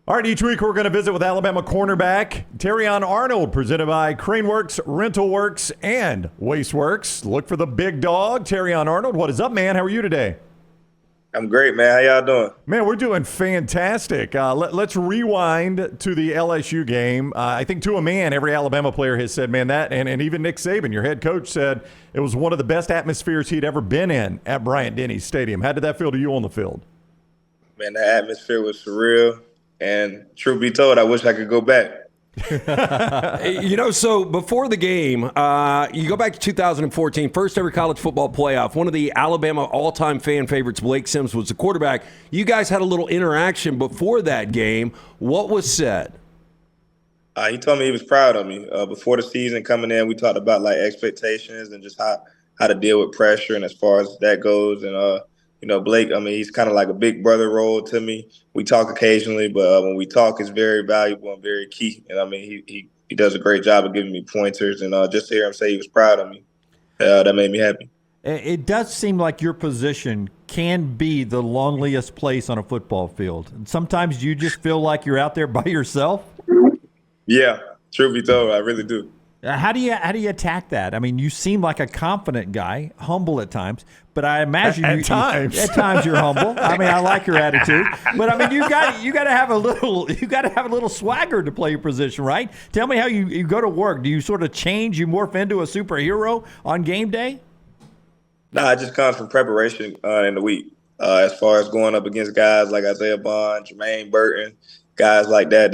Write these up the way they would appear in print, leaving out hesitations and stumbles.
All right, each week we're going to visit with Alabama cornerback Terrion Arnold, presented by CraneWorks, RentalWorks, and WasteWorks. Look for the big dog, Terrion Arnold. What is up, man? How are you today? I'm great, man. How y'all doing? Man, we're doing fantastic. Let's rewind to the LSU game. I think to a man, every Alabama player has said, man, that, and even Nick Saban, your head coach, said it was one of the best atmospheres he'd ever been in at Bryant-Denny Stadium. How did that feel to you on the field? Man, the atmosphere was surreal. And truth be told, I wish I could go back. So before the game, you go back to 2014, first ever college football playoff. One of the Alabama all-time fan favorites, Blake Sims, was the quarterback. You guys had a little interaction before that game. What was said? He told me he was proud of me. Before the season coming in, we talked about like expectations and just how to deal with pressure. And as far as that goes, and Blake, I mean, he's kind of like a big brother role to me. We talk occasionally, but when we talk, it's very valuable and very key. And I mean, he does a great job of giving me pointers. And just to hear him say he was proud of me, that made me happy. It does seem like your position can be the loneliest place on a football field. And sometimes you just feel like you're out there by yourself. Yeah, truth be told, I really do. How do you attack that? I mean, you seem like a confident guy, humble at times, but I imagine at times you're humble. I mean, I like your attitude, but I mean, you got to have a little swagger to play your position, right? Tell me how you go to work. Do you sort of change? You morph into a superhero on game day? Nah, it just comes from preparation in the week. As far as going up against guys like Isaiah Bond, Jermaine Burton, guys like that,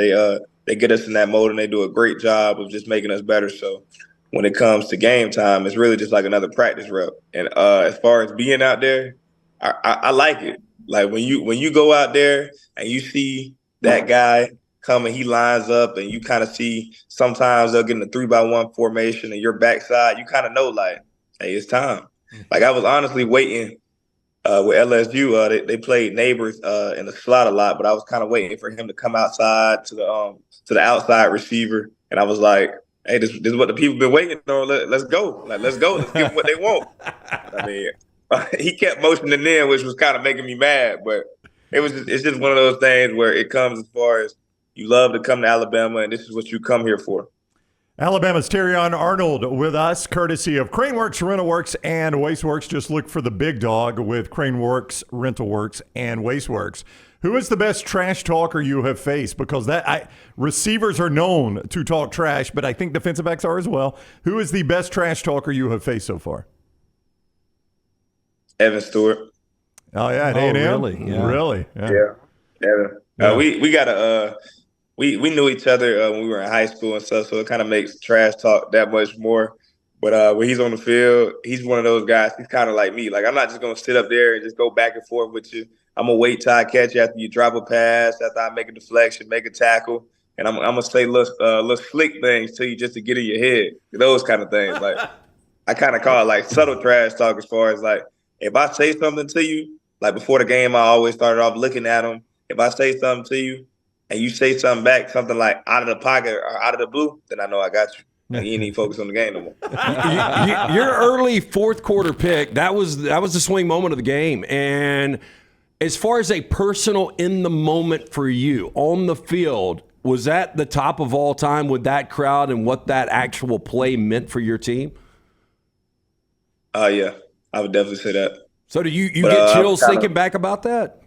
they get us in that mode and they do a great job of just making us better. So when it comes to game time, it's really just like another practice rep. And as far as being out there, I like it. Like when you go out there and you see that guy come and he lines up and you kind of see sometimes they'll get in a 3-by-1 formation and your backside, you kind of know like, hey, it's time. Like I was honestly waiting with LSU. They played neighbors in the slot a lot, but I was kind of waiting for him to come outside to the outside receiver. And I was like, hey, this is what the people been waiting on. Let's go. Let's go. Let's give them what they want. I mean, he kept motioning in, which was kind of making me mad. But it's just one of those things where it comes as far as you love to come to Alabama, and this is what you come here for. Alabama's Terrion Arnold with us, courtesy of CraneWorks, RentalWorks, and WasteWorks. Just look for the big dog with CraneWorks, RentalWorks, and WasteWorks. Who is the best trash talker you have faced? Because receivers are known to talk trash, but I think defensive backs are as well. Who is the best trash talker you have faced so far? Evan Stewart. Oh, yeah, at A&M? Really? Yeah. Really? Yeah. Evan. We got a we knew each other when we were in high school and stuff, so it kind of makes trash talk that much more. But when he's on the field, he's one of those guys. He's kind of like me. Like, I'm not just going to sit up there and just go back and forth with you. I'm going to wait till I catch you after you drop a pass, after I make a deflection, make a tackle. And I'm going to say little slick things to you just to get in your head. Those kind of things. Like, I kind of call it like subtle trash talk as far as like, if I say something to you, like before the game, I always started off looking at them. If I say something to you and you say something back, something like out of the pocket or out of the blue, then I know I got you. And you ain't even focus on the game no more. Your early fourth quarter pick, that was the swing moment of the game. And as far as a personal in the moment for you on the field, was that the top of all time with that crowd and what that actual play meant for your team? Yeah, I would definitely say that. So do you get chills thinking back about that?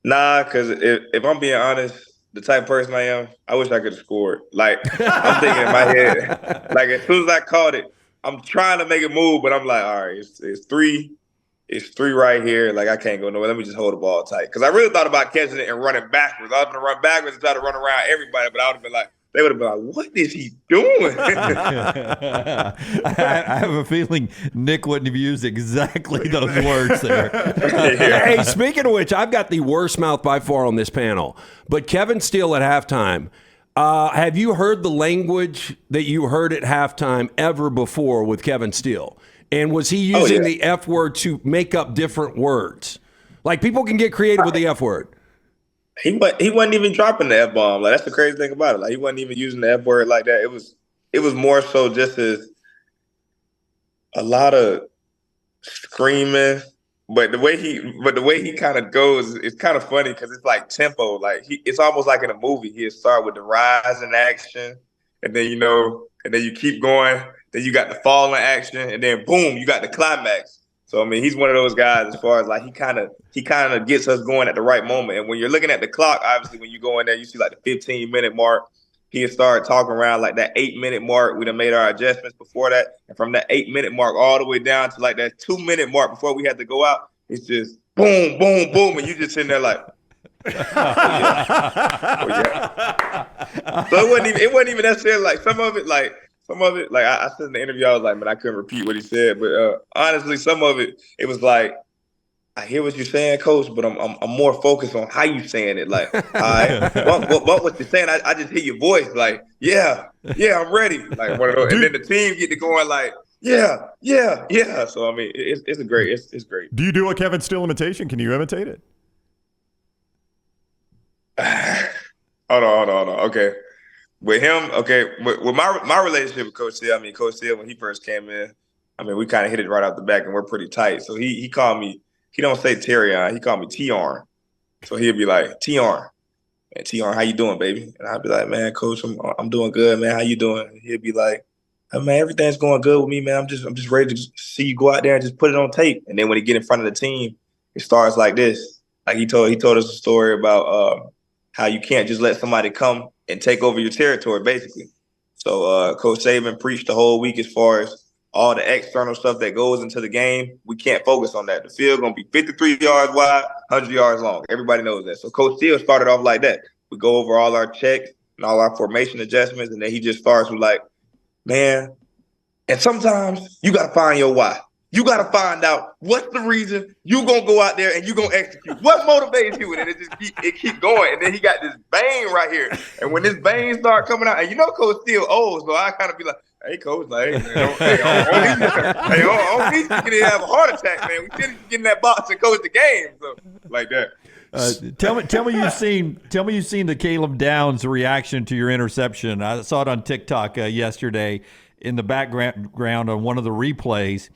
Nah, because if I'm being honest, the type of person I am, I wish I could have scored. Like, I'm thinking in my head, like, as soon as I caught it, I'm trying to make it move, but I'm like, all right, it's three. It's three right here. Like, I can't go nowhere. Let me just hold the ball tight. Because I really thought about catching it and running backwards. I was going to run backwards and try to run around everybody, but I would have been like, they would have been like, what is he doing? I have a feeling Nick wouldn't have used exactly those words there. Hey, speaking of which, I've got the worst mouth by far on this panel. But Kevin Steele at halftime, have you heard the language that you heard at halftime ever before with Kevin Steele? And was he using the F word to make up different words? Like, people can get creative with the F word. He wasn't even dropping the F-bomb. Like, that's the crazy thing about it. Like, he wasn't even using the F word like that. It was more so just as a lot of screaming But the way he kind of goes, it's kind of funny because it's like tempo. Like it's almost like in a movie. He'll start with the rise in action, and then and then you keep going. Then you got the fall in action, and then boom, you got the climax. So I mean, he's one of those guys as far as like he kind of gets us going at the right moment. And when you're looking at the clock, obviously when you go in there, you see like the 15-minute mark. He'll start talking around like that 8-minute mark. We done made our adjustments before that. And from that 8-minute mark all the way down to like that 2-minute mark before we had to go out, it's just boom, boom, boom. And you just sitting there like, oh, yeah. So it wasn't even necessarily like some of it, like I said in the interview, I was like, man, I couldn't repeat what he said. But honestly, some of it, it was like, I hear what you're saying, Coach, but I'm more focused on how you saying it. Like, all right, what you're saying, I just hear your voice. Like, yeah, I'm ready. Like one of those, and then the team get to going like, yeah. So I mean, it's great. Do you do a Kevin Steele imitation? Can you imitate it? Hold on. Okay, with him, with my relationship with Coach Steele, I mean, Coach Steele when he first came in, I mean, we kind of hit it right out the back, and we're pretty tight. So he called me. He don't say Terrion. He called me T-Arn. So he'll be like, T-Arn. Man, T-Arn, how you doing, baby? And I'll be like, man, Coach, I'm doing good, man. How you doing? And he'll be like, hey, man, everything's going good with me, man. I'm just ready to see you go out there and just put it on tape. And then when he get in front of the team, it starts like this. Like he told us a story about how you can't just let somebody come and take over your territory, basically. So Coach Saban preached the whole week as far as all the external stuff that goes into the game. We can't focus on that. The field going to be 53 yards wide, 100 yards long. Everybody knows that. So Coach Steele started off like that. We go over all our checks and all our formation adjustments, and then he just starts with like, man, and sometimes you got to find your why. You got to find out what's the reason you going to go out there and you going to execute. What motivates you? And it keep going. And then he got this vein right here. And when this vein start coming out, and you know Coach Steele old, so I kind of be like, hey, Coach, like, hey, on these you can have a heart attack, man. We shouldn't get in that box and coach the game. So, like that. Tell me you've seen the Caleb Downs reaction to your interception. I saw it on TikTok yesterday in the background on one of the replays.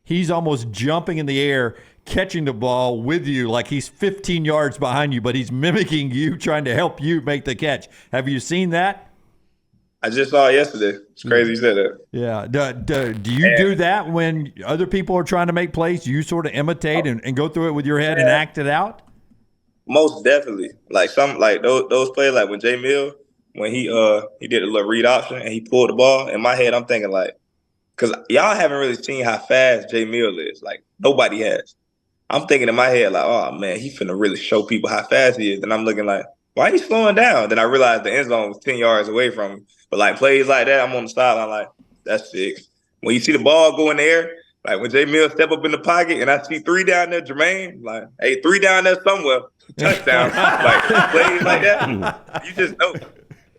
He's almost jumping in the air, catching the ball with you like he's 15 yards behind you, but he's mimicking you, trying to help you make the catch. Have you seen that? I just saw it yesterday. It's crazy you said that. Yeah. Do you do that when other people are trying to make plays? Do you sort of imitate and go through it with your head and act it out? Most definitely. Like those plays, like when Jay Mill, when he did a little read option and he pulled the ball, in my head I'm thinking like, because y'all haven't really seen how fast Jay Mill is. Like nobody has. I'm thinking in my head like, oh man, he finna really show people how fast he is. And I'm looking like, why are you slowing down? Then I realized the end zone was 10 yards away from him. But like plays like that, I'm on the sideline like, that's sick. When you see the ball go in the air, like when Jay Mills step up in the pocket and I see 3 down there, Jermaine, like, hey, 3 down there somewhere, touchdown. Like plays like that, you just know.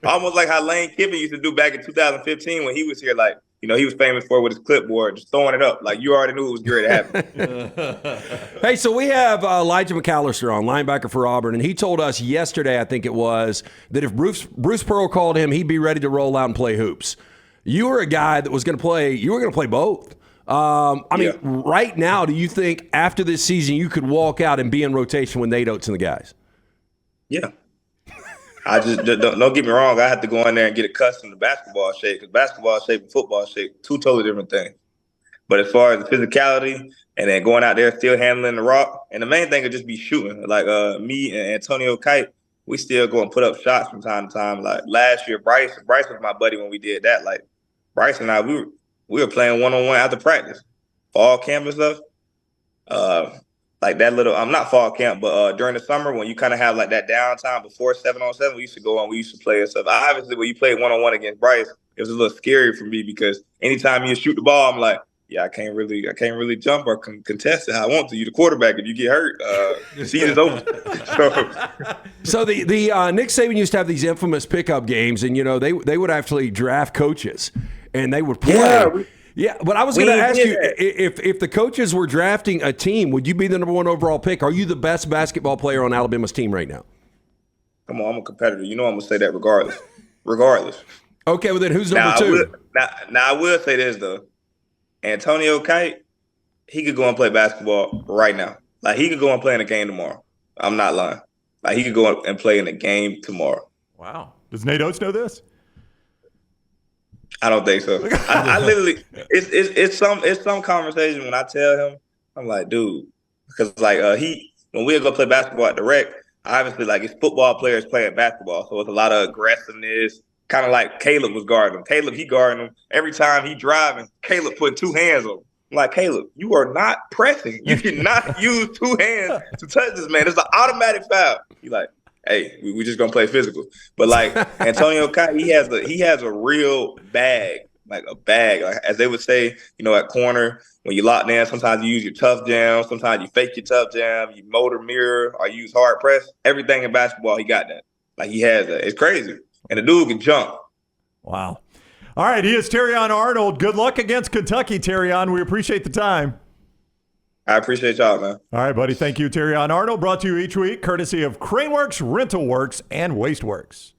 Almost like how Lane Kiffin used to do back in 2015 when he was here. Like, you know, he was famous for with his clipboard, just throwing it up. Like you already knew it was great to happen. Hey, so we have Elijah McAllister on, linebacker for Auburn, and he told us yesterday, I think it was, that if Bruce Pearl called him, he'd be ready to roll out and play hoops. You were a guy that was going to play. You were going to play both. I mean, right now, do you think after this season you could walk out and be in rotation with Nate Oates and the guys? Yeah. I just don't get me wrong. I have to go in there and get accustomed to basketball shape because basketball shape and football shape, 2 totally different things. But as far as the physicality and then going out there still handling the rock, and the main thing would just be shooting. Like me and Antonio Kite, we still go and put up shots from time to time. Like last year, Bryce was my buddy when we did that. Like Bryce and I, we were playing one-on-one after practice, fall camp and stuff. Like that little, not fall camp, but during the summer when you kind of have like that downtime before 7-on-7, we used to go on, we used to play and stuff. Obviously, when you played one-on-one against Bryce, it was a little scary for me because anytime you shoot the ball, I'm like, yeah, I can't really jump or contest it how I want to. You the quarterback. If you get hurt, the season's over. So the Nick Saban used to have these infamous pickup games, and you know they would actually draft coaches, and they would play. Yeah, but I was going to ask you, if the coaches were drafting a team, would you be the number 1 overall pick? Are you the best basketball player on Alabama's team right now? Come on, I'm a competitor. You know I'm going to say that regardless. Okay, well then who's number 2? Now I will say this, though. Antonio Kite, he could go and play basketball right now. Like he could go and play in a game tomorrow. I'm not lying. Like he could go and play in a game tomorrow. Wow. Does Nate Oates know this? I don't think so. I literally, it's some conversation when I tell him, I'm like, dude, because like when we go play basketball at the rec, obviously like it's football players playing basketball, so it's a lot of aggressiveness. Kind of like Caleb was guarding him. Caleb, he guarding him every time he driving. Caleb putting two hands on him. I'm like, Caleb, you are not pressing. You cannot use two hands to touch this man. It's an automatic foul. He's like, hey, we just gonna play physical. But like Antonio Kai, he has a real bag, like a bag. Like as they would say, at corner, when you lock down, sometimes you use your tough jam, sometimes you fake your tough jam, you motor mirror, or you use hard press. Everything in basketball, he got that. Like he has that. It's crazy. And the dude can jump. Wow. All right, he is Terrion Arnold. Good luck against Kentucky, Terrion. We appreciate the time. I appreciate y'all, man. All right, buddy. Thank you, Terrion Arnold. Brought to you each week, courtesy of CraneWorks, RentalWorks, and WasteWorks.